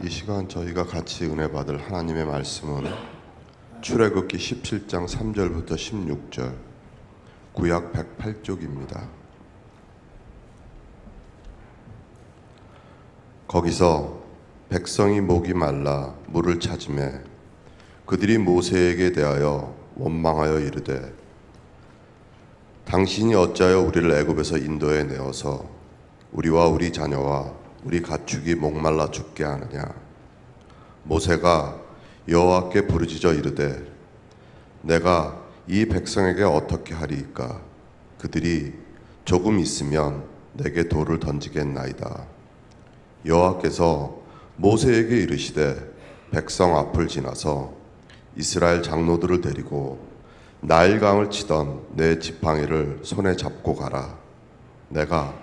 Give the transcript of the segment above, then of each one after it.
이 시간 저희가 같이 은혜 받을 하나님의 말씀은 출애굽기 17장 3절부터 16절, 구약 108쪽입니다. 거기서 백성이 목이 말라 물을 찾으매 그들이 모세에게 대하여 원망하여 이르되, 당신이 어찌하여 우리를 애굽에서 인도해 내어서 우리와 우리 자녀와 우리 가축이 목말라 죽게 하느냐. 모세가 여호와께 부르짖어 이르되, 내가 이 백성에게 어떻게 하리이까? 그들이 조금 있으면 내게 돌을 던지겠나이다. 여호와께서 모세에게 이르시되, 백성 앞을 지나서 이스라엘 장로들을 데리고 나일강을 치던 내 지팡이를 손에 잡고 가라. 내가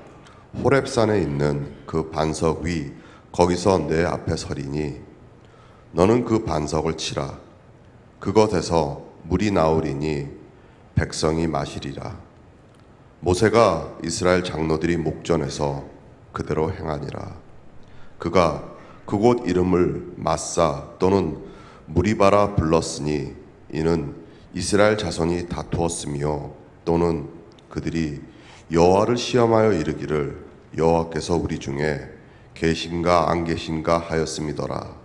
호렙산에 있는 그 반석 위 거기서 내 앞에 서리니 너는 그 반석을 치라. 그것에서 물이 나오리니 백성이 마시리라. 모세가 이스라엘 장로들이 목전에서 그대로 행하니라. 그가 그곳 이름을 마사 또는 무리바라 불렀으니 이는 이스라엘 자손이 다투었으며 또는 그들이 여호와를 시험하여 이르기를 여호와께서 우리 중에 계신가 안 계신가 하였음이더라.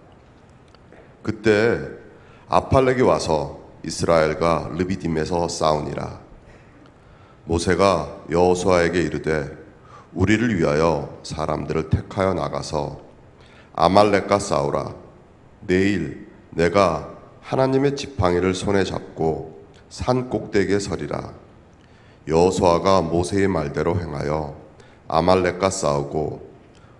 그때 아팔렉이 와서 이스라엘과 르비딤에서 싸우니라. 모세가 여호수아에게 이르되, 우리를 위하여 사람들을 택하여 나가서 아말렉과 싸우라. 내일 내가 하나님의 지팡이를 손에 잡고 산 꼭대기에 서리라. 여호수아가 모세의 말대로 행하여 아말렉과 싸우고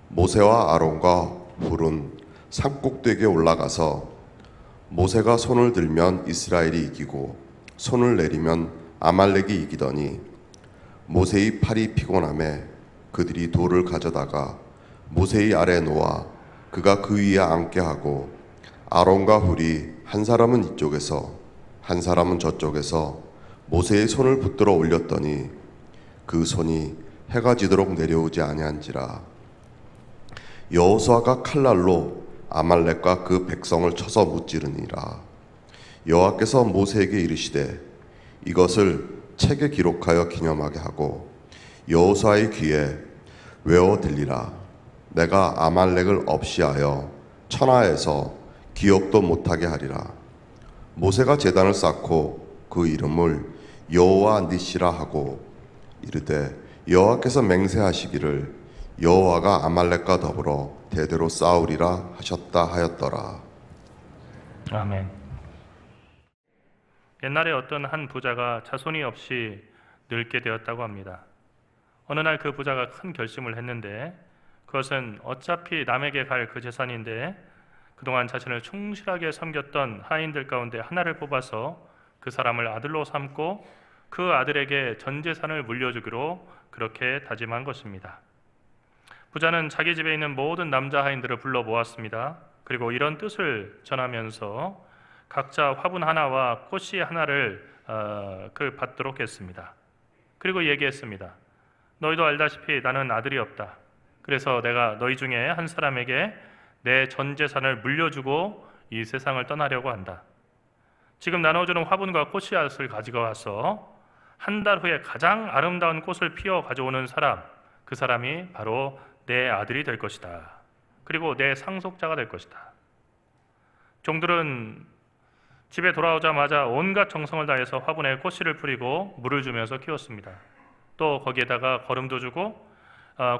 모세와 아론과 훌은 산 꼭대기에 올라가서 모세가 손을 들면 이스라엘이 이기고 손을 내리면 아말렉이 이기더니 모세의 팔이 피곤하매 그들이 돌을 가져다가 모세의 아래 놓아 그가 그 위에 앉게 하고 아론과 훌이 한 사람은 이쪽에서 한 사람은 저쪽에서 모세의 손을 붙들어 올렸더니 그 손이 해가 지도록 내려오지 아니한지라. 여호수아가 칼날로 아말렉과 그 백성을 쳐서 무찌르니라. 여호와께서 모세에게 이르시되, 이것을 책에 기록하여 기념하게 하고 여호수아의 귀에 외워 들리라. 내가 아말렉을 없이하여 천하에서 기억도 못하게 하리라. 모세가 제단을 쌓고 그 이름을 여호와 니시라 하고 이르되, 여호와께서 맹세하시기를 여호와가 아말렉과 더불어 대대로 싸우리라 하셨다 하였더라. 아멘. 옛날에 어떤 한 부자가 자손이 없이 늙게 되었다고 합니다. 어느 날 그 부자가 큰 결심을 했는데, 그것은 어차피 남에게 갈 그 재산인데 그동안 자신을 충실하게 섬겼던 하인들 가운데 하나를 뽑아서 그 사람을 아들로 삼고 그 아들에게 전 재산을 물려주기로 그렇게 다짐한 것입니다. 부자는 자기 집에 있는 모든 남자 하인들을 불러 모았습니다. 그리고 이런 뜻을 전하면서 각자 화분 하나와 꽃씨 하나를 받도록 했습니다. 그리고 얘기했습니다. 너희도 알다시피 나는 아들이 없다. 그래서 내가 너희 중에 한 사람에게 내 전 재산을 물려주고 이 세상을 떠나려고 한다. 지금 나눠주는 화분과 꽃씨앗을 가지고 와서 한 달 후에 가장 아름다운 꽃을 피워 가져오는 사람, 그 사람이 바로 내 아들이 될 것이다. 그리고 내 상속자가 될 것이다. 종들은 집에 돌아오자마자 온갖 정성을 다해서 화분에 꽃씨를 뿌리고 물을 주면서 키웠습니다. 또 거기에다가 거름도 주고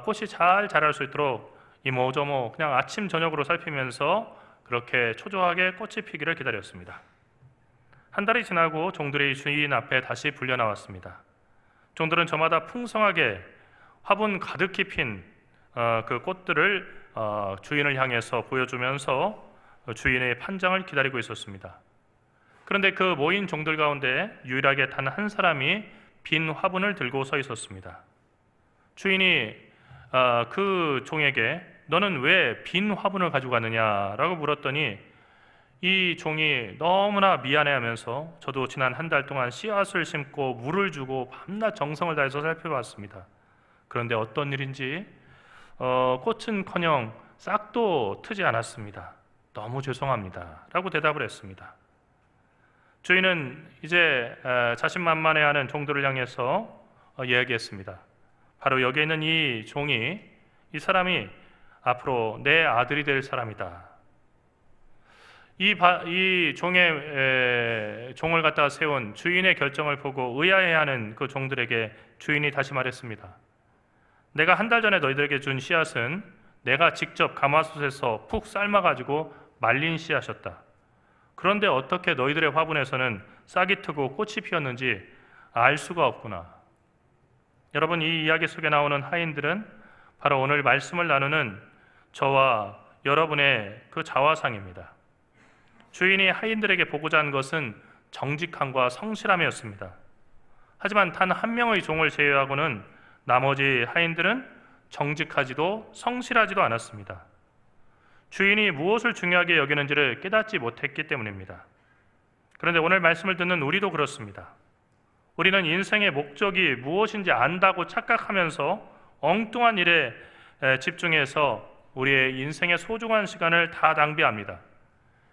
꽃이 잘 자랄 수 있도록 이모저모 그냥 아침 저녁으로 살피면서 그렇게 초조하게 꽃이 피기를 기다렸습니다. 한 달이 지나고 종들이 주인 앞에 다시 불려 나왔습니다. 종들은 저마다 풍성하게 화분 가득히 핀 그 꽃들을 주인을 향해서 보여주면서 주인의 판장을 기다리고 있었습니다. 그런데 그 모인 종들 가운데 유일하게 단 한 사람이 빈 화분을 들고 서 있었습니다. 주인이 그 종에게 너는 왜 빈 화분을 가지고 가느냐라고 물었더니 이 종이 너무나 미안해하면서 저도 지난 한 달 동안 씨앗을 심고 물을 주고 밤낮 정성을 다해서 살펴봤습니다. 그런데 어떤 일인지 꽃은커녕 싹도 트지 않았습니다. 너무 죄송합니다. 라고 대답을 했습니다. 주인은 이제 자신만만해하는 종들을 향해서 이야기했습니다. 바로 여기 있는 이 사람이 앞으로 내 아들이 될 사람이다. 이 종을 갖다 세운 주인의 결정을 보고 의아해하는 그 종들에게 주인이 다시 말했습니다. 내가 한 달 전에 너희들에게 준 씨앗은 내가 직접 가마솥에서 푹 삶아가지고 말린 씨앗이었다. 그런데 어떻게 너희들의 화분에서는 싹이 트고 꽃이 피었는지 알 수가 없구나. 여러분, 이 이야기 속에 나오는 하인들은 바로 오늘 말씀을 나누는 저와 여러분의 그 자화상입니다. 주인이 하인들에게 보고자 한 것은 정직함과 성실함이었습니다. 하지만 단 한 명의 종을 제외하고는 나머지 하인들은 정직하지도 성실하지도 않았습니다. 주인이 무엇을 중요하게 여기는지를 깨닫지 못했기 때문입니다. 그런데 오늘 말씀을 듣는 우리도 그렇습니다. 우리는 인생의 목적이 무엇인지 안다고 착각하면서 엉뚱한 일에 집중해서 우리의 인생의 소중한 시간을 다 낭비합니다.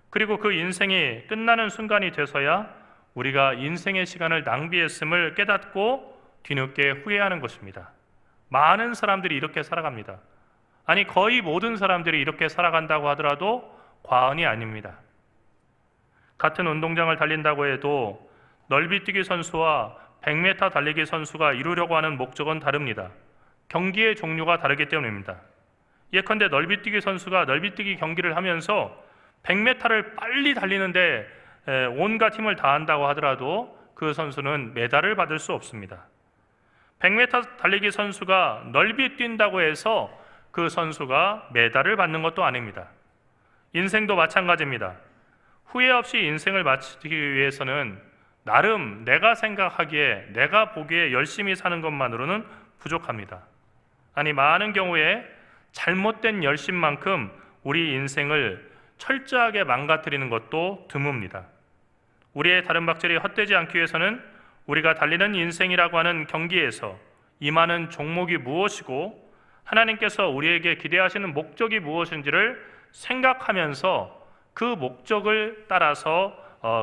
그리고 그 인생이 끝나는 순간이 돼서야 우리가 인생의 시간을 낭비했음을 깨닫고 뒤늦게 후회하는 것입니다. 많은 사람들이 이렇게 살아갑니다. 아니, 거의 모든 사람들이 이렇게 살아간다고 하더라도 과언이 아닙니다. 같은 운동장을 달린다고 해도 넓이뛰기 선수와 100m 달리기 선수가 이루려고 하는 목적은 다릅니다. 경기의 종류가 다르기 때문입니다. 예컨대 넓이뛰기 선수가 넓이뛰기 경기를 하면서 100m를 빨리 달리는데 온갖 힘을 다한다고 하더라도 그 선수는 메달을 받을 수 없습니다. 100m 달리기 선수가 넓이 뛴다고 해서 그 선수가 메달을 받는 것도 아닙니다. 인생도 마찬가지입니다. 후회 없이 인생을 마치기 위해서는 나름 내가 생각하기에, 내가 보기에 열심히 사는 것만으로는 부족합니다. 아니, 많은 경우에 잘못된 열심만큼 우리 인생을 철저하게 망가뜨리는 것도 드뭅니다. 우리의 다른 박질이 헛되지 않기 위해서는 우리가 달리는 인생이라고 하는 경기에서 임하는 종목이 무엇이고 하나님께서 우리에게 기대하시는 목적이 무엇인지를 생각하면서 그 목적을 따라서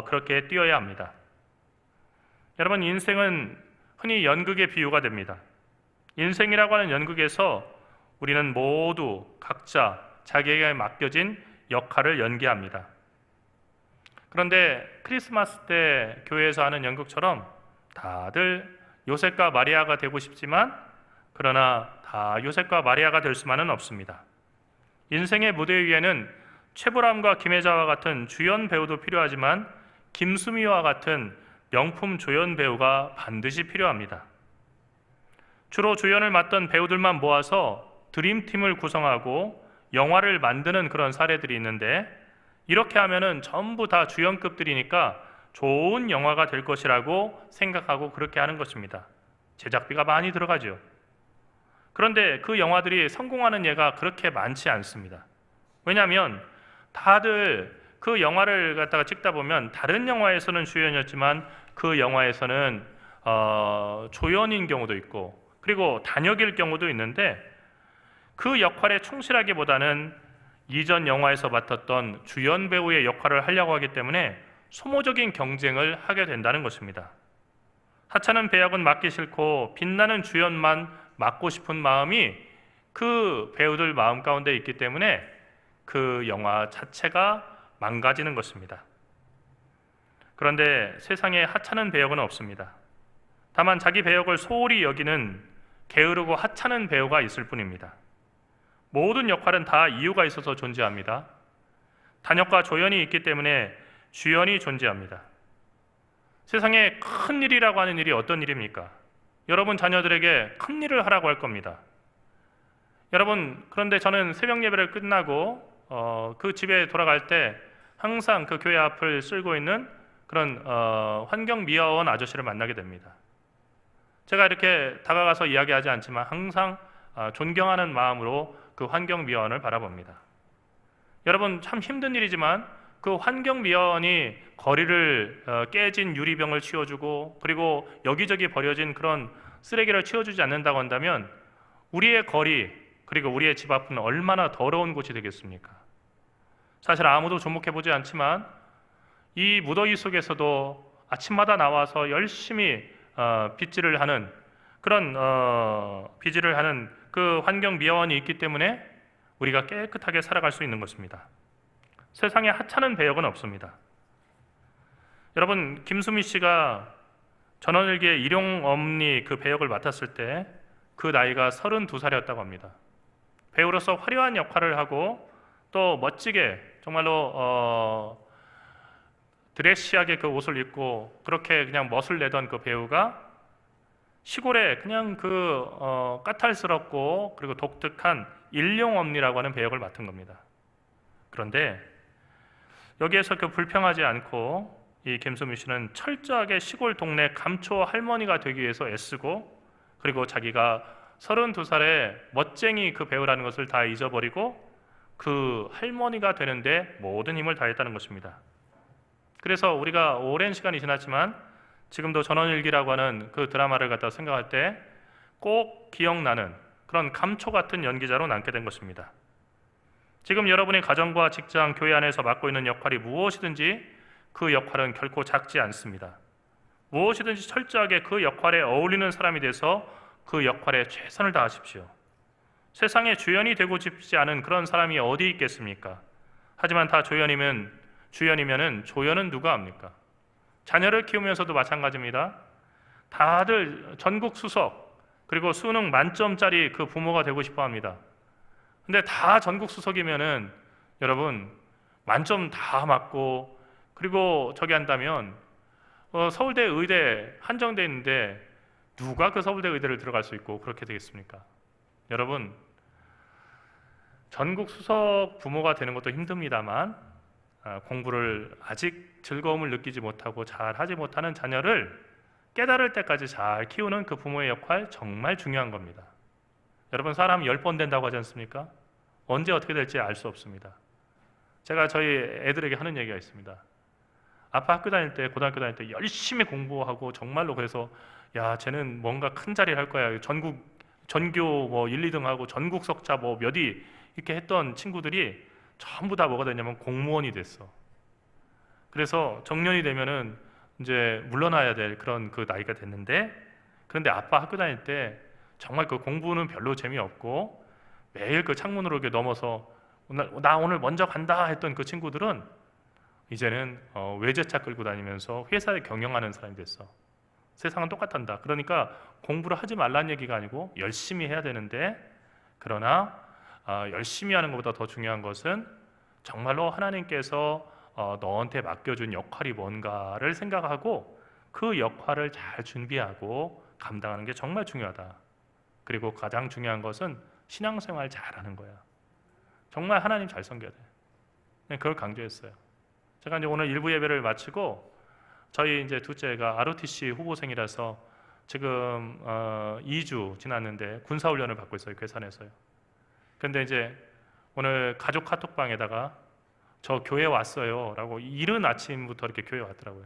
그렇게 뛰어야 합니다. 여러분, 인생은 흔히 연극의 비유가 됩니다. 인생이라고 하는 연극에서 우리는 모두 각자 자기에게 맡겨진 역할을 연기합니다. 그런데 크리스마스 때 교회에서 하는 연극처럼 다들 요셉과 마리아가 되고 싶지만 그러나 다 요셉과 마리아가 될 수만은 없습니다. 인생의 무대 위에는 최보람과 김혜자와 같은 주연 배우도 필요하지만 김수미와 같은 명품 조연 배우가 반드시 필요합니다. 주로 주연을 맡던 배우들만 모아서 드림팀을 구성하고 영화를 만드는 그런 사례들이 있는데, 이렇게 하면은 전부 다 주연급들이니까 좋은 영화가 될 것이라고 생각하고 그렇게 하는 것입니다. 제작비가 많이 들어가죠. 그런데 그 영화들이 성공하는 예가 그렇게 많지 않습니다. 왜냐하면 다들 그 영화를 갖다가 찍다 보면 다른 영화에서는 주연이었지만 그 영화에서는 조연인 경우도 있고 그리고 단역일 경우도 있는데, 그 역할에 충실하기보다는 이전 영화에서 맡았던 주연 배우의 역할을 하려고 하기 때문에 소모적인 경쟁을 하게 된다는 것입니다. 하찮은 배역은 맡기 싫고 빛나는 주연만 맡고 싶은 마음이 그 배우들 마음 가운데 있기 때문에 그 영화 자체가 망가지는 것입니다. 그런데 세상에 하찮은 배역은 없습니다. 다만 자기 배역을 소홀히 여기는 게으르고 하찮은 배우가 있을 뿐입니다. 모든 역할은 다 이유가 있어서 존재합니다. 단역과 조연이 있기 때문에 주연이 존재합니다. 세상에 큰 일이라고 하는 일이 어떤 일입니까? 여러분 자녀들에게 큰 일을 하라고 할 겁니다. 여러분, 그런데 저는 새벽 예배를 끝나고 그 집에 돌아갈 때 항상 그 교회 앞을 쓸고 있는 그런 환경미화원 아저씨를 만나게 됩니다. 제가 이렇게 다가가서 이야기하지 않지만 항상 존경하는 마음으로 그 환경미화원을 바라봅니다. 여러분, 참 힘든 일이지만 그 환경미화원이 거리를 깨진 유리병을 치워주고 그리고 여기저기 버려진 그런 쓰레기를 치워주지 않는다고 한다면 우리의 거리, 그리고 우리의 집 앞은 얼마나 더러운 곳이 되겠습니까? 사실 아무도 주목해보지 않지만 이 무더위 속에서도 아침마다 나와서 열심히 빗질을 하는 그런 빗질을 하는 그 환경 미화원이 있기 때문에 우리가 깨끗하게 살아갈 수 있는 것입니다. 세상에 하찮은 배역은 없습니다. 여러분, 김수미 씨가 전원일기의 일용엄니 그 배역을 맡았을 때 그 나이가 32살이었다고 합니다. 배우로서 화려한 역할을 하고 또 멋지게 정말로 드레시하게 그 옷을 입고 그렇게 그냥 멋을 내던 그 배우가 시골에 그냥 그 까탈스럽고 그리고 독특한 일용엄니라고 하는 배역을 맡은 겁니다. 그런데 여기에서 그 불평하지 않고 이 김수미 씨는 철저하게 시골 동네 감초 할머니가 되기 위해서 애쓰고, 그리고 자기가 32살에 멋쟁이 그 배우라는 것을 다 잊어버리고 그 할머니가 되는데 모든 힘을 다했다는 것입니다. 그래서 우리가 오랜 시간이 지났지만 지금도 전원일기라고 하는 그 드라마를 갖다 생각할 때 꼭 기억나는 그런 감초 같은 연기자로 남게 된 것입니다. 지금 여러분의 가정과 직장, 교회 안에서 맡고 있는 역할이 무엇이든지 그 역할은 결코 작지 않습니다. 무엇이든지 철저하게 그 역할에 어울리는 사람이 돼서 그 역할에 최선을 다하십시오. 세상에 주연이 되고 싶지 않은 그런 사람이 어디 있겠습니까? 하지만 다 주연이면은 조연은 누가 합니까? 자녀를 키우면서도 마찬가지입니다. 다들 전국 수석 그리고 수능 만점짜리 그 부모가 되고 싶어 합니다. 근데 다 전국 수석이면은 여러분 만점 다 맞고 그리고 저기 한다면 서울대 의대 한정돼 있는데 누가 그 서울대 의대를 들어갈 수 있고 그렇게 되겠습니까? 여러분, 전국 수석 부모가 되는 것도 힘듭니다만 공부를 아직 즐거움을 느끼지 못하고 잘 하지 못하는 자녀를 깨달을 때까지 잘 키우는 그 부모의 역할 정말 중요한 겁니다. 여러분, 사람 10번 된다고 하지 않습니까? 언제 어떻게 될지 알 수 없습니다. 제가 저희 애들에게 하는 얘기가 있습니다. 아빠 학교 다닐 때, 고등학교 다닐 때 열심히 공부하고 정말로 그래서 야, 쟤는 뭔가 큰 자리를 할 거야. 전교 뭐 1, 2등 하고 전국 석자 뭐 몇 위 이렇게 했던 친구들이 전부 다 뭐가 됐냐면 공무원이 됐어. 그래서 정년이 되면은 이제 물러나야 될 그런 그 나이가 됐는데, 그런데 아빠 학교 다닐 때 정말 그 공부는 별로 재미없고 매일 그 창문으로 이렇게 넘어서 나 오늘 먼저 간다 했던 그 친구들은 이제는 외제차 끌고 다니면서 회사를 경영하는 사람이 됐어. 세상은 똑같단다. 그러니까 공부를 하지 말라는 얘기가 아니고 열심히 해야 되는데, 그러나 열심히 하는 것보다 더 중요한 것은 정말로 하나님께서 너한테 맡겨준 역할이 뭔가를 생각하고 그 역할을 잘 준비하고 감당하는 게 정말 중요하다. 그리고 가장 중요한 것은 신앙생활 잘하는 거야. 정말 하나님 잘 섬겨야 돼. 그걸 강조했어요. 제가 이제 오늘 일부 예배를 마치고 저희 이제 둘째가 ROTC 후보생이라서 지금 2주 지났는데 군사훈련을 받고 있어요. 괴산에서요. 근데 이제 오늘 가족 카톡방에다가 저 교회 왔어요 라고 이른 아침부터 이렇게 교회 왔더라고요.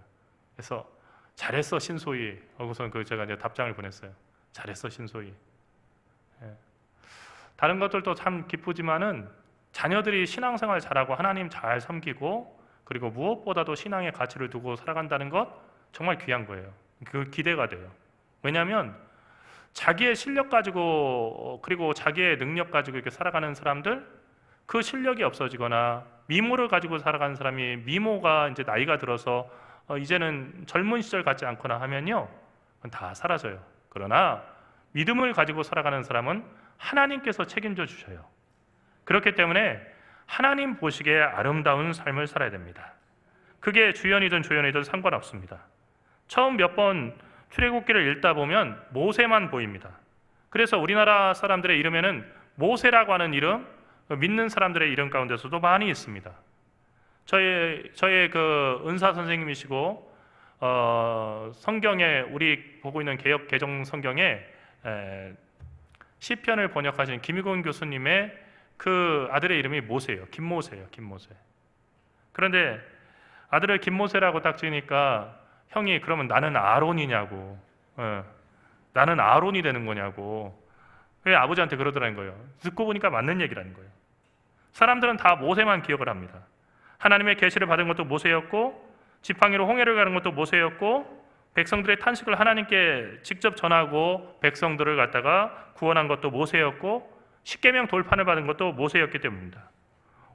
그래서 잘했어 신소희 하고선 그 제가 이제 답장을 보냈어요. 잘했어 신소희. 예. 다른 것들도 참 기쁘지만은 자녀들이 신앙생활 잘하고 하나님 잘 섬기고 그리고 무엇보다도 신앙의 가치를 두고 살아간다는 것 정말 귀한 거예요. 그 기대가 돼요. 왜냐하면 자기의 실력 가지고 그리고 자기의 능력 가지고 이렇게 살아가는 사람들, 그 실력이 없어지거나 미모를 가지고 살아가는 사람이 미모가 이제 나이가 들어서 이제는 젊은 시절 같지 않거나 하면요, 그건 다 사라져요. 그러나 믿음을 가지고 살아가는 사람은 하나님께서 책임져 주셔요. 그렇기 때문에 하나님 보시기에 아름다운 삶을 살아야 됩니다. 그게 주연이든 조연이든 상관없습니다. 처음 몇 번 출애굽기를 읽다 보면 모세만 보입니다. 그래서 우리나라 사람들의 이름에는 모세라고 하는 이름, 믿는 사람들의 이름 가운데서도 많이 있습니다. 저의 그 은사 선생님이시고 성경에 우리 보고 있는 개역 개정 성경에 시편을 번역하신 김희곤 교수님의 그 아들의 이름이 모세예요. 김모세예요. 김모세. 그런데 아들을 김모세라고 딱 지으니까 형이 그러면 나는 아론이냐고, 나는 아론이 되는 거냐고, 왜 아버지한테 그러더라는 거예요. 듣고 보니까 맞는 얘기라는 거예요. 사람들은 다 모세만 기억을 합니다. 하나님의 계시를 받은 것도 모세였고, 지팡이로 홍해를 가는 것도 모세였고, 백성들의 탄식을 하나님께 직접 전하고 백성들을 갖다가 구원한 것도 모세였고, 십계명 돌판을 받은 것도 모세였기 때문입니다.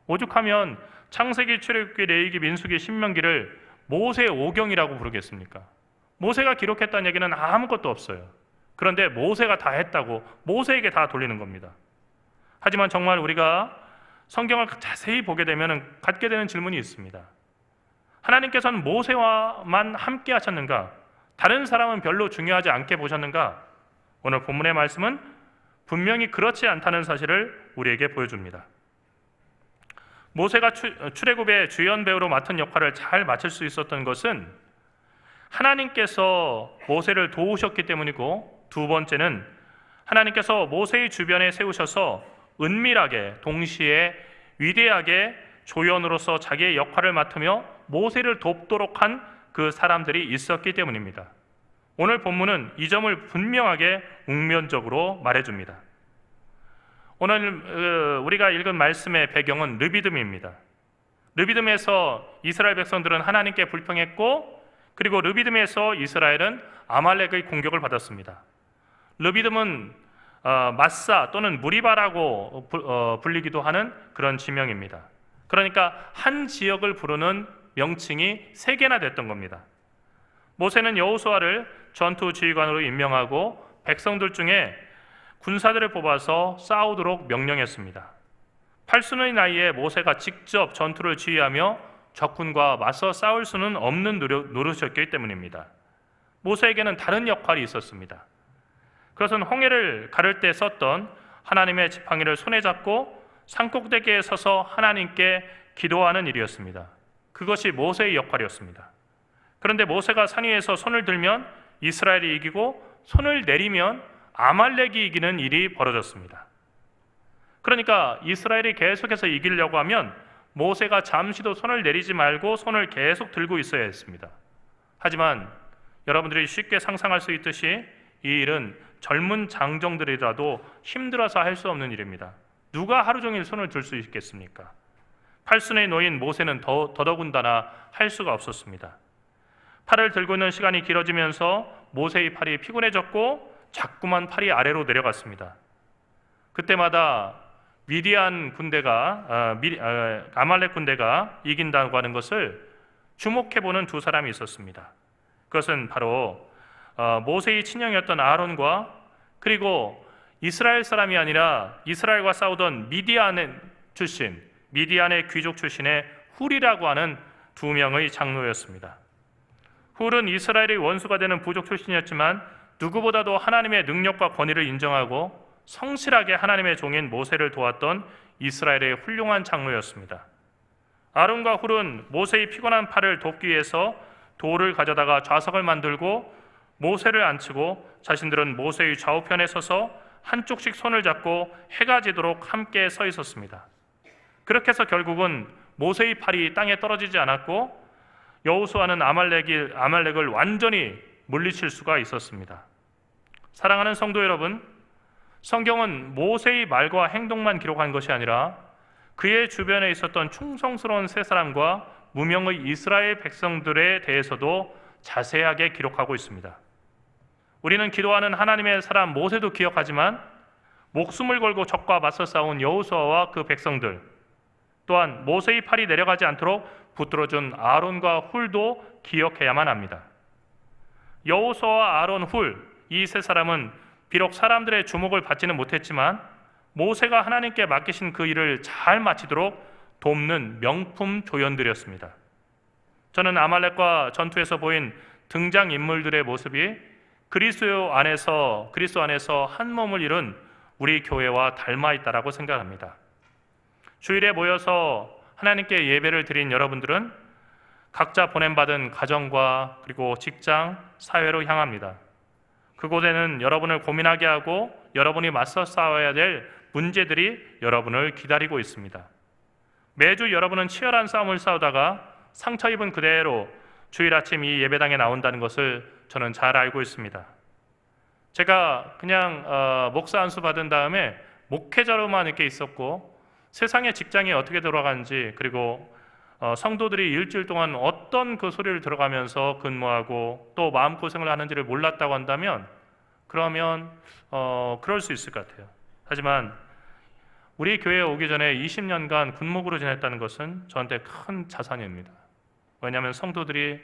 오죽하면 창세기, 출애굽기, 레위기, 민수기, 신명기를 모세 오경이라고 부르겠습니까? 모세가 기록했다는 얘기는 아무것도 없어요. 그런데 모세가 다 했다고 모세에게 다 돌리는 겁니다. 하지만 정말 우리가 성경을 자세히 보게 되면 갖게 되는 질문이 있습니다. 하나님께서는 모세와만 함께 하셨는가? 다른 사람은 별로 중요하지 않게 보셨는가? 오늘 본문의 말씀은 분명히 그렇지 않다는 사실을 우리에게 보여줍니다. 모세가 출애굽의 주연 배우로 맡은 역할을 잘 마칠 수 있었던 것은 하나님께서 모세를 도우셨기 때문이고, 두 번째는 하나님께서 모세의 주변에 세우셔서 은밀하게 동시에 위대하게 조연으로서 자기의 역할을 맡으며 모세를 돕도록 한 그 사람들이 있었기 때문입니다. 오늘 본문은 이 점을 분명하게 웅변적으로 말해줍니다. 오늘 우리가 읽은 말씀의 배경은 르비딤입니다. 르비딤에서 이스라엘 백성들은 하나님께 불평했고, 그리고 르비딤에서 이스라엘은 아말렉의 공격을 받았습니다. 르비딤은 마사 또는 무리바라고 불리기도 하는 그런 지명입니다. 그러니까 한 지역을 부르는 명칭이 3개나 됐던 겁니다. 모세는 여호수아를 전투 지휘관으로 임명하고 백성들 중에 군사들을 뽑아서 싸우도록 명령했습니다. 8순의 나이에 모세가 직접 전투를 지휘하며 적군과 맞서 싸울 수는 없는 노릇이었기 때문입니다. 모세에게는 다른 역할이 있었습니다. 그것은 홍해를 가를 때 썼던 하나님의 지팡이를 손에 잡고 산꼭대기에 서서 하나님께 기도하는 일이었습니다. 그것이 모세의 역할이었습니다. 그런데 모세가 산 위에서 손을 들면 이스라엘이 이기고, 손을 내리면 아말렉이 이기는 일이 벌어졌습니다. 그러니까 이스라엘이 계속해서 이기려고 하면 모세가 잠시도 손을 내리지 말고 손을 계속 들고 있어야 했습니다. 하지만 여러분들이 쉽게 상상할 수 있듯이 이 일은 젊은 장정들이라도 힘들어서 할 수 없는 일입니다. 누가 하루 종일 손을 들 수 있겠습니까? 8순의 노인 모세는 더더군다나 할 수가 없었습니다. 팔을 들고 있는 시간이 길어지면서 모세의 팔이 피곤해졌고 자꾸만 팔이 아래로 내려갔습니다. 그때마다 미디안 군대가 아말렉 군대가 이긴다고 하는 것을 주목해보는 두 사람이 있었습니다. 그것은 바로 모세의 친형이었던 아론과, 그리고 이스라엘 사람이 아니라 이스라엘과 싸우던 미디안의 귀족 출신의 훌이라고 하는 2명의 장로였습니다. 훌은 이스라엘의 원수가 되는 부족 출신이었지만 누구보다도 하나님의 능력과 권위를 인정하고 성실하게 하나님의 종인 모세를 도왔던 이스라엘의 훌륭한 장로였습니다. 아론과 훌은 모세의 피곤한 팔을 돕기 위해서 돌을 가져다가 좌석을 만들고 모세를 앉히고 자신들은 모세의 좌우편에 서서 한쪽씩 손을 잡고 해가 지도록 함께 서 있었습니다. 그렇게 해서 결국은 모세의 팔이 땅에 떨어지지 않았고 여호수아는 아말렉을 완전히 물리칠 수가 있었습니다. 사랑하는 성도 여러분, 성경은 모세의 말과 행동만 기록한 것이 아니라 그의 주변에 있었던 충성스러운 세 사람과 무명의 이스라엘 백성들에 대해서도 자세하게 기록하고 있습니다. 우리는 기도하는 하나님의 사람 모세도 기억하지만 목숨을 걸고 적과 맞서 싸운 여호수아와 그 백성들, 또한 모세의 팔이 내려가지 않도록 붙들어준 아론과 훌도 기억해야만 합니다. 여호수아와 아론, 훌, 이 세 사람은 비록 사람들의 주목을 받지는 못했지만 모세가 하나님께 맡기신 그 일을 잘 마치도록 돕는 명품 조연들이었습니다. 저는 아말렉과 전투에서 보인 등장인물들의 모습이 그리스도 안에서 한 몸을 이룬 우리 교회와 닮아 있다라고 생각합니다. 주일에 모여서 하나님께 예배를 드린 여러분들은 각자 보냄받은 가정과 그리고 직장, 사회로 향합니다. 그곳에는 여러분을 고민하게 하고 여러분이 맞서 싸워야 될 문제들이 여러분을 기다리고 있습니다. 매주 여러분은 치열한 싸움을 싸우다가 상처 입은 그대로 주일 아침 이 예배당에 나온다는 것을 저는 잘 알고 있습니다. 제가 그냥 목사 안수 받은 다음에 목회자로만 이렇게 있었고 세상의 직장이 어떻게 돌아가는지, 그리고 성도들이 일주일 동안 어떤 그 소리를 들어가면서 근무하고 또 마음고생을 하는지를 몰랐다고 한다면 그러면 그럴 수 있을 것 같아요. 하지만 우리 교회에 오기 전에 20년간 군목으로 지냈다는 것은 저한테 큰 자산입니다. 왜냐하면 성도들이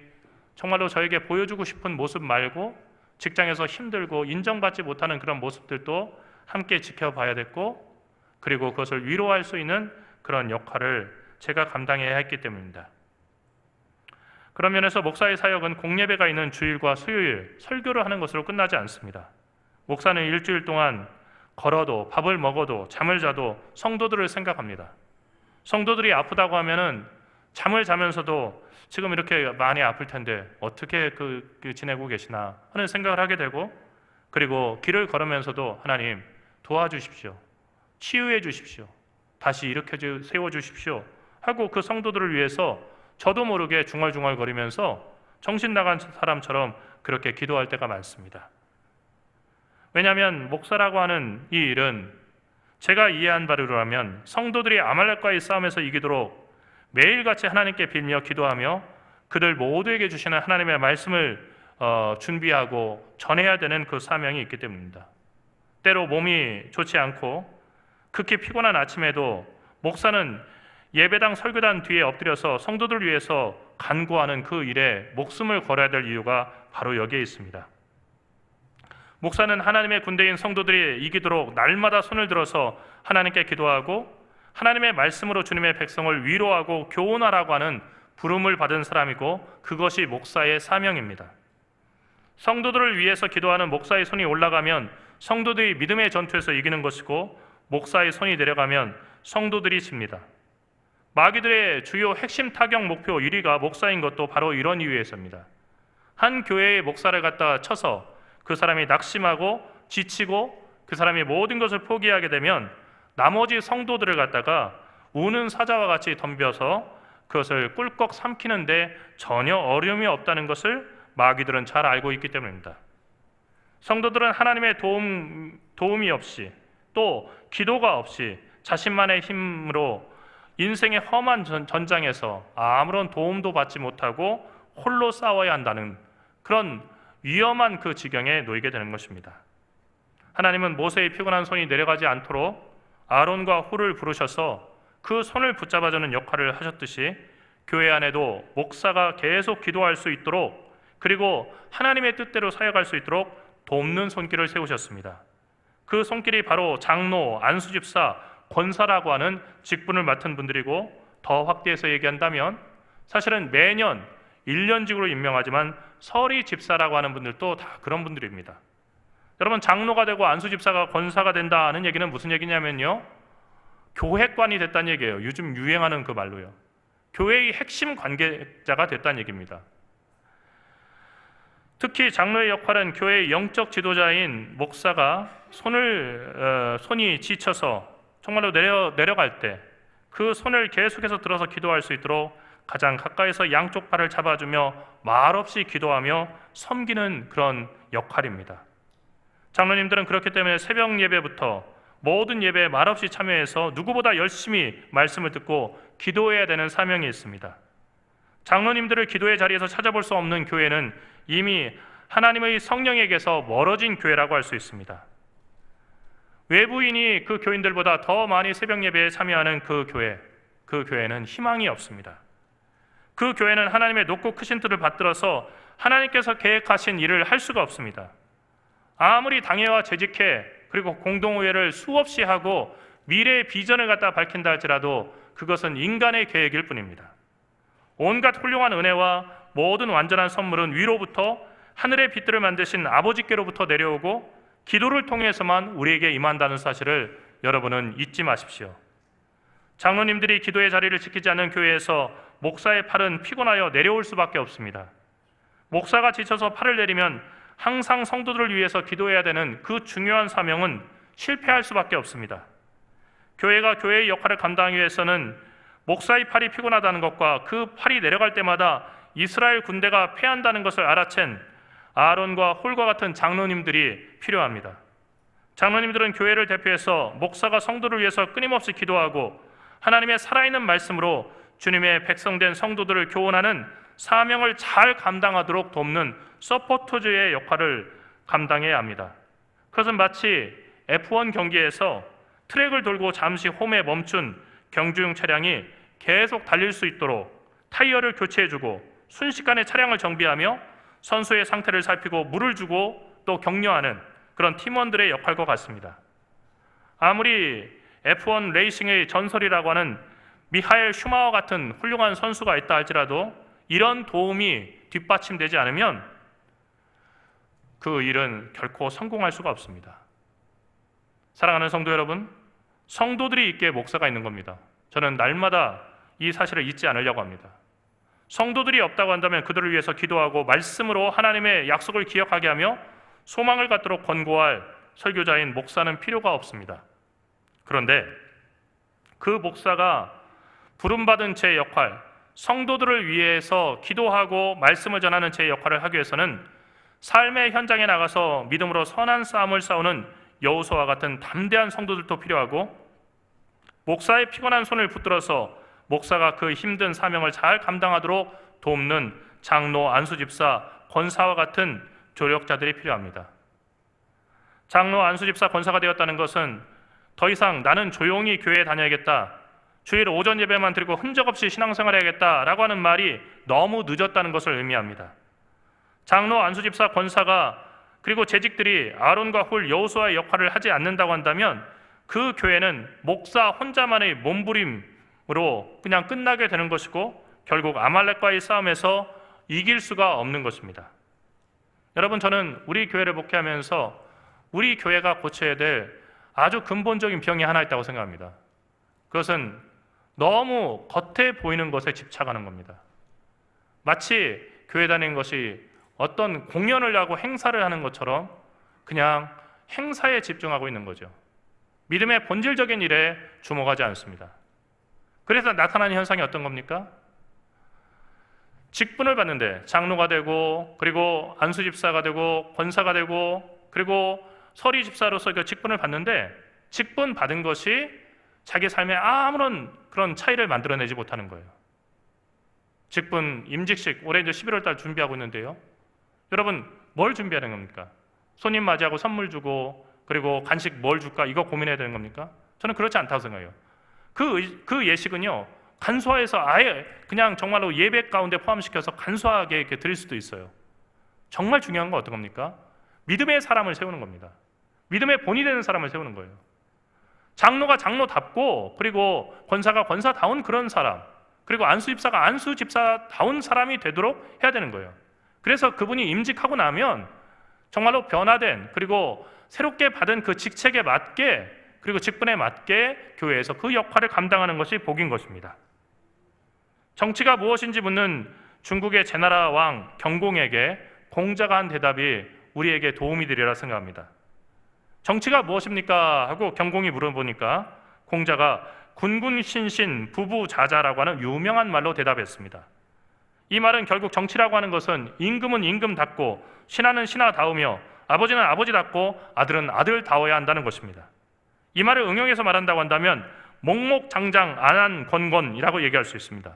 정말로 저에게 보여주고 싶은 모습 말고 직장에서 힘들고 인정받지 못하는 그런 모습들도 함께 지켜봐야 됐고, 그리고 그것을 위로할 수 있는 그런 역할을 제가 감당해야 했기 때문입니다. 그런 면에서 목사의 사역은 공예배가 있는 주일과 수요일 설교를 하는 것으로 끝나지 않습니다. 목사는 일주일 동안 걸어도 밥을 먹어도 잠을 자도 성도들을 생각합니다. 성도들이 아프다고 하면은 잠을 자면서도 지금 이렇게 많이 아플 텐데 어떻게 지내고 계시나 하는 생각을 하게 되고, 그리고 길을 걸으면서도 하나님 도와주십시오, 치유해 주십시오, 다시 일으켜 세워주십시오 하고 그 성도들을 위해서 저도 모르게 중얼중얼거리면서 정신 나간 사람처럼 그렇게 기도할 때가 많습니다. 왜냐하면 목사라고 하는 이 일은 제가 이해한 바로라면 성도들이 아말렉과의 싸움에서 이기도록 매일같이 하나님께 빌며 기도하며 그들 모두에게 주시는 하나님의 말씀을 준비하고 전해야 되는 그 사명이 있기 때문입니다. 때로 몸이 좋지 않고 극히 피곤한 아침에도 목사는 예배당 설교단 뒤에 엎드려서 성도들을 위해서 간구하는 그 일에 목숨을 걸어야 될 이유가 바로 여기에 있습니다. 목사는 하나님의 군대인 성도들이 이기도록 날마다 손을 들어서 하나님께 기도하고 하나님의 말씀으로 주님의 백성을 위로하고 교훈하라고 하는 부름을 받은 사람이고, 그것이 목사의 사명입니다. 성도들을 위해서 기도하는 목사의 손이 올라가면 성도들이 믿음의 전투에서 이기는 것이고, 목사의 손이 내려가면 성도들이 집니다. 마귀들의 주요 핵심 타격 목표 1위가 목사인 것도 바로 이런 이유에서입니다. 한 교회의 목사를 갖다가 쳐서 그 사람이 낙심하고 지치고 그 사람이 모든 것을 포기하게 되면 나머지 성도들을 갖다가 우는 사자와 같이 덤벼서 그것을 꿀꺽 삼키는데 전혀 어려움이 없다는 것을 마귀들은 잘 알고 있기 때문입니다. 성도들은 하나님의 도움이 없이 또 기도가 없이 자신만의 힘으로 인생의 험한 전장에서 아무런 도움도 받지 못하고 홀로 싸워야 한다는 그런 위험한 그 지경에 놓이게 되는 것입니다. 하나님은 모세의 피곤한 손이 내려가지 않도록 아론과 홀을 부르셔서 그 손을 붙잡아주는 역할을 하셨듯이 교회 안에도 목사가 계속 기도할 수 있도록, 그리고 하나님의 뜻대로 사역할 수 있도록 돕는 손길을 세우셨습니다. 그 손길이 바로 장로, 안수집사, 권사라고 하는 직분을 맡은 분들이고, 더 확대해서 얘기한다면 사실은 매년 1년직으로 임명하지만 서리 집사라고 하는 분들도 다 그런 분들입니다. 여러분, 장로가 되고 안수집사가 권사가 된다는 얘기는 무슨 얘기냐면요, 교회관이 됐다는 얘기예요. 요즘 유행하는 그 말로요. 교회의 핵심 관계자가 됐다는 얘기입니다. 특히 장로의 역할은 교회의 영적 지도자인 목사가 손이 지쳐서 정말로 내려갈 때 그 손을 계속해서 들어서 기도할 수 있도록 가장 가까이서 양쪽 팔을 잡아주며 말없이 기도하며 섬기는 그런 역할입니다. 장로님들은 그렇기 때문에 새벽 예배부터 모든 예배에 말없이 참여해서 누구보다 열심히 말씀을 듣고 기도해야 되는 사명이 있습니다. 장로님들을 기도의 자리에서 찾아볼 수 없는 교회는 이미 하나님의 성령에게서 멀어진 교회라고 할 수 있습니다. 외부인이 그 교인들보다 더 많이 새벽 예배에 참여하는 그 교회는 희망이 없습니다. 그 교회는 하나님의 높고 크신 뜻을 받들어서 하나님께서 계획하신 일을 할 수가 없습니다. 아무리 당회와 재직회 그리고 공동의회를 수없이 하고 미래의 비전을 갖다 밝힌다 할지라도 그것은 인간의 계획일 뿐입니다. 온갖 훌륭한 은혜와 모든 완전한 선물은 위로부터 하늘의 빛들을 만드신 아버지께로부터 내려오고 기도를 통해서만 우리에게 임한다는 사실을 여러분은 잊지 마십시오. 장로님들이 기도의 자리를 지키지 않는 교회에서 목사의 팔은 피곤하여 내려올 수밖에 없습니다. 목사가 지쳐서 팔을 내리면 항상 성도들을 위해서 기도해야 되는 그 중요한 사명은 실패할 수밖에 없습니다. 교회가 교회의 역할을 감당하기 위해서는 목사의 팔이 피곤하다는 것과 그 팔이 내려갈 때마다 이스라엘 군대가 패한다는 것을 알아챈 아론과 홀과 같은 장로님들이 필요합니다. 장로님들은 교회를 대표해서 목사가 성도를 위해서 끊임없이 기도하고 하나님의 살아있는 말씀으로 주님의 백성된 성도들을 교훈하는 사명을 잘 감당하도록 돕는 서포터즈의 역할을 감당해야 합니다. 그것은 마치 F1 경기에서 트랙을 돌고 잠시 홈에 멈춘 경주용 차량이 계속 달릴 수 있도록 타이어를 교체해주고 순식간에 차량을 정비하며 선수의 상태를 살피고 물을 주고 또 격려하는 그런 팀원들의 역할과 같습니다. 아무리 F1 레이싱의 전설이라고 하는 미하엘 슈마허 같은 훌륭한 선수가 있다 할지라도 이런 도움이 뒷받침되지 않으면 그 일은 결코 성공할 수가 없습니다. 사랑하는 성도 여러분, 성도들이 있기에 목사가 있는 겁니다. 저는 날마다 이 사실을 잊지 않으려고 합니다. 성도들이 없다고 한다면 그들을 위해서 기도하고 말씀으로 하나님의 약속을 기억하게 하며 소망을 갖도록 권고할 설교자인 목사는 필요가 없습니다. 그런데 그 목사가 부름받은 제 역할, 성도들을 위해서 기도하고 말씀을 전하는 제 역할을 하기 위해서는 삶의 현장에 나가서 믿음으로 선한 싸움을 싸우는 여호수아와 같은 담대한 성도들도 필요하고 목사의 피곤한 손을 붙들어서 목사가 그 힘든 사명을 잘 감당하도록 돕는 장로, 안수집사, 권사와 같은 조력자들이 필요합니다. 장로, 안수집사, 권사가 되었다는 것은 더 이상 나는 조용히 교회에 다녀야겠다, 주일 오전 예배만 드리고 흔적 없이 신앙생활 해야겠다라고 하는 말이 너무 늦었다는 것을 의미합니다. 장로, 안수집사, 권사가 그리고 재직들이 아론과 홀, 여호수아의 역할을 하지 않는다고 한다면 그 교회는 목사 혼자만의 몸부림으로 그냥 끝나게 되는 것이고 결국 아말렉과의 싸움에서 이길 수가 없는 것입니다. 여러분, 저는 우리 교회를 목회하면서 우리 교회가 고쳐야 될 아주 근본적인 병이 하나 있다고 생각합니다. 그것은 너무 겉에 보이는 것에 집착하는 겁니다. 마치 교회 다니는 것이 어떤 공연을 하고 행사를 하는 것처럼 그냥 행사에 집중하고 있는 거죠. 믿음의 본질적인 일에 주목하지 않습니다. 그래서 나타나는 현상이 어떤 겁니까? 직분을 받는데 장로가 되고 그리고 안수집사가 되고 권사가 되고 그리고 서리집사로서 그 직분을 받는데 직분 받은 것이 자기 삶에 아무런 그런 차이를 만들어내지 못하는 거예요. 직분 임직식 올해 이제 11월 달 준비하고 있는데요. 여러분, 뭘 준비하는 겁니까? 손님 맞이하고 선물 주고 그리고 간식 뭘 줄까 이거 고민해야 되는 겁니까? 저는 그렇지 않다고 생각해요. 그 예식은요, 간소화해서 아예 그냥 정말로 예배 가운데 포함시켜서 간소하게 이렇게 드릴 수도 있어요. 정말 중요한 건 어떤 겁니까? 믿음의 사람을 세우는 겁니다. 믿음의 본이 되는 사람을 세우는 거예요. 장로가 장로답고 그리고 권사가 권사다운 그런 사람, 그리고 안수집사가 안수집사다운 사람이 되도록 해야 되는 거예요. 그래서 그분이 임직하고 나면 정말로 변화된 그리고 새롭게 받은 그 직책에 맞게 그리고 직분에 맞게 교회에서 그 역할을 감당하는 것이 복인 것입니다. 정치가 무엇인지 묻는 중국의 제나라 왕 경공에게 공자가 한 대답이 우리에게 도움이 되리라 생각합니다. 정치가 무엇입니까? 하고 경공이 물어보니까 공자가 군군신신 부부자자라고 하는 유명한 말로 대답했습니다. 이 말은 결국 정치라고 하는 것은 임금은 임금답고 신하는 신하다우며 아버지는 아버지답고 아들은 아들다워야 한다는 것입니다. 이 말을 응용해서 말한다고 한다면 목목장장 안안권권이라고 얘기할 수 있습니다.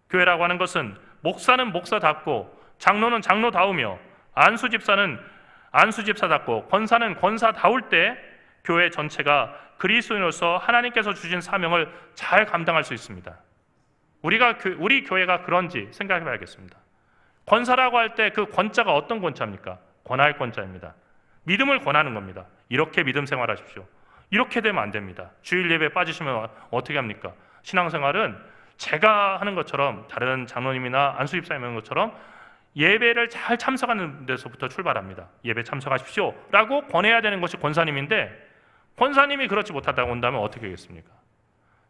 교회라고 하는 것은 목사는 목사답고 장로는 장로다우며 안수집사는 안수집사답고 권사는 권사다울 때 교회 전체가 그리스도인으로서 하나님께서 주신 사명을 잘 감당할 수 있습니다. 우리 교회가 그런지 생각해 봐야겠습니다. 권사라고 할 때 그 권자가 어떤 권자입니까? 권할 권자입니다. 믿음을 권하는 겁니다. 이렇게 믿음 생활하십시오. 이렇게 되면 안 됩니다. 주일 예배 빠지시면 어떻게 합니까? 신앙생활은 제가 하는 것처럼 다른 장로님이나 안수집사님 하는 것처럼 예배를 잘 참석하는 데서부터 출발합니다. 예배 참석하십시오 라고 권해야 되는 것이 권사님인데 권사님이 그렇지 못하다고 한다면 어떻게 하겠습니까?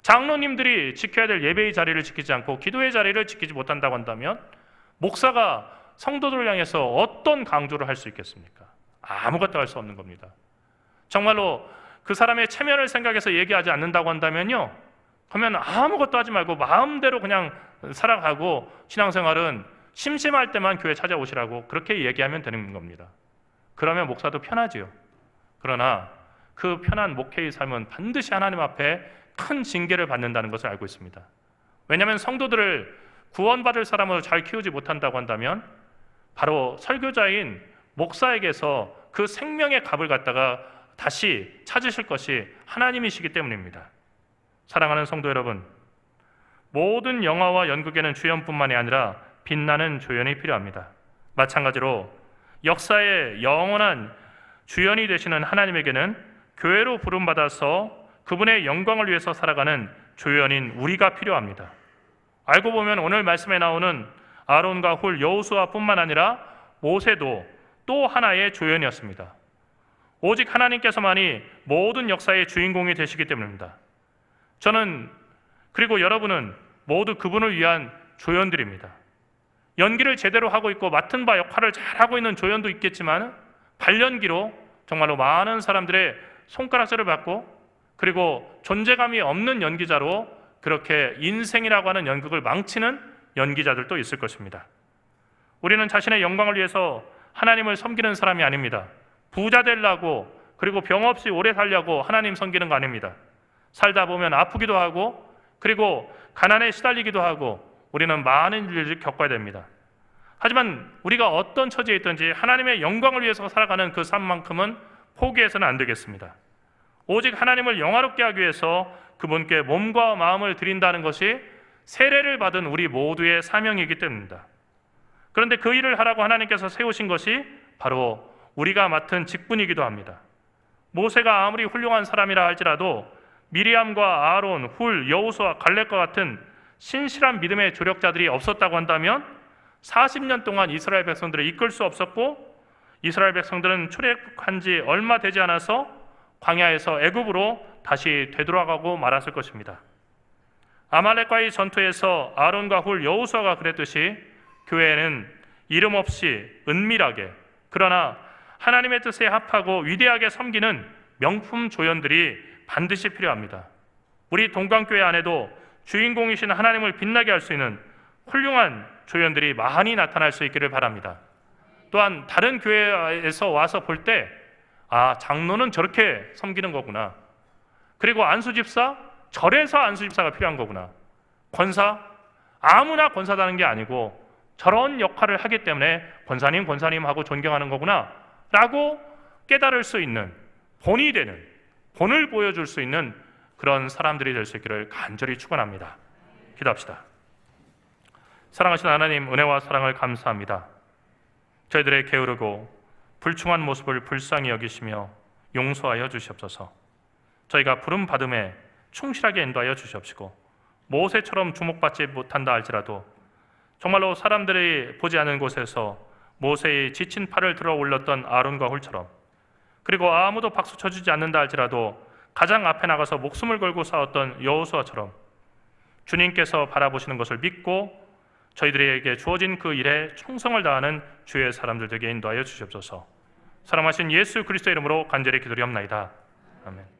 장로님들이 지켜야 될 예배의 자리를 지키지 않고 기도의 자리를 지키지 못한다고 한다면 목사가 성도들을 향해서 어떤 강조를 할 수 있겠습니까? 아무것도 할 수 없는 겁니다. 정말로 그 사람의 체면을 생각해서 얘기하지 않는다고 한다면요, 그러면 아무것도 하지 말고 마음대로 그냥 살아가고 신앙생활은 심심할 때만 교회 찾아오시라고 그렇게 얘기하면 되는 겁니다. 그러면 목사도 편하지요. 그러나 그 편한 목회의 삶은 반드시 하나님 앞에 큰 징계를 받는다는 것을 알고 있습니다. 왜냐하면 성도들을 구원받을 사람으로 잘 키우지 못한다고 한다면 바로 설교자인 목사에게서 그 생명의 값을 갖다가 다시 찾으실 것이 하나님이시기 때문입니다. 사랑하는 성도 여러분, 모든 영화와 연극에는 주연뿐만이 아니라 빛나는 조연이 필요합니다. 마찬가지로 역사의 영원한 주연이 되시는 하나님에게는 교회로 부름받아서 그분의 영광을 위해서 살아가는 조연인 우리가 필요합니다. 알고 보면 오늘 말씀에 나오는 아론과 훌, 여호수아뿐만 아니라 모세도 또 하나의 조연이었습니다. 오직 하나님께서만이 모든 역사의 주인공이 되시기 때문입니다. 저는 그리고 여러분은 모두 그분을 위한 조연들입니다. 연기를 제대로 하고 있고 맡은 바 역할을 잘하고 있는 조연도 있겠지만 발연기로 정말로 많은 사람들의 손가락질을 받고 그리고 존재감이 없는 연기자로 그렇게 인생이라고 하는 연극을 망치는 연기자들도 있을 것입니다. 우리는 자신의 영광을 위해서 하나님을 섬기는 사람이 아닙니다. 부자 되려고 그리고 병 없이 오래 살려고 하나님 섬기는 거 아닙니다. 살다 보면 아프기도 하고 그리고 가난에 시달리기도 하고 우리는 많은 일들을 겪어야 됩니다. 하지만 우리가 어떤 처지에 있든지 하나님의 영광을 위해서 살아가는 그 삶만큼은 포기해서는 안 되겠습니다. 오직 하나님을 영화롭게 하기 위해서 그분께 몸과 마음을 드린다는 것이 세례를 받은 우리 모두의 사명이기 때문입니다. 그런데 그 일을 하라고 하나님께서 세우신 것이 바로 우리가 맡은 직분이기도 합니다. 모세가 아무리 훌륭한 사람이라 할지라도 미리암과 아론, 훌, 여호수아, 갈렙과 같은 신실한 믿음의 조력자들이 없었다고 한다면 40년 동안 이스라엘 백성들을 이끌 수 없었고 이스라엘 백성들은 출애굽한 지 얼마 되지 않아서 광야에서 애굽으로 다시 되돌아가고 말았을 것입니다. 아말렉과의 전투에서 아론과 훌, 여호수아가 그랬듯이 교회에는 이름 없이 은밀하게 그러나 하나님의 뜻에 합하고 위대하게 섬기는 명품 조연들이 반드시 필요합니다. 우리 동강교회 안에도 주인공이신 하나님을 빛나게 할 수 있는 훌륭한 조연들이 많이 나타날 수 있기를 바랍니다. 또한 다른 교회에서 와서 볼 때 장로는 저렇게 섬기는 거구나. 그리고 안수집사, 절에서 안수집사가 필요한 거구나. 권사, 아무나 권사다는 게 아니고 저런 역할을 하기 때문에 권사님 하고 존경하는 거구나 라고 깨달을 수 있는 본이 되는, 본을 보여줄 수 있는 그런 사람들이 될 수 있기를 간절히 축원합니다. 기도합시다. 사랑하신 하나님, 은혜와 사랑을 감사합니다. 저희들의 게으르고 불충한 모습을 불쌍히 여기시며 용서하여 주시옵소서. 저희가 부름 받음에 충실하게 인도하여 주시옵시고 모세처럼 주목받지 못한다 할지라도 정말로 사람들이 보지 않은 곳에서 모세의 지친 팔을 들어 올렸던 아론과 훌처럼 그리고 아무도 박수 쳐주지 않는다 할지라도 가장 앞에 나가서 목숨을 걸고 싸웠던 여호수아처럼 주님께서 바라보시는 것을 믿고 저희들에게 주어진 그 일에 충성을 다하는 주의 사람들 되게 인도하여 주시옵소서. 사랑하신 예수 그리스도의 이름으로 간절히 기도리옵나이다. 아멘.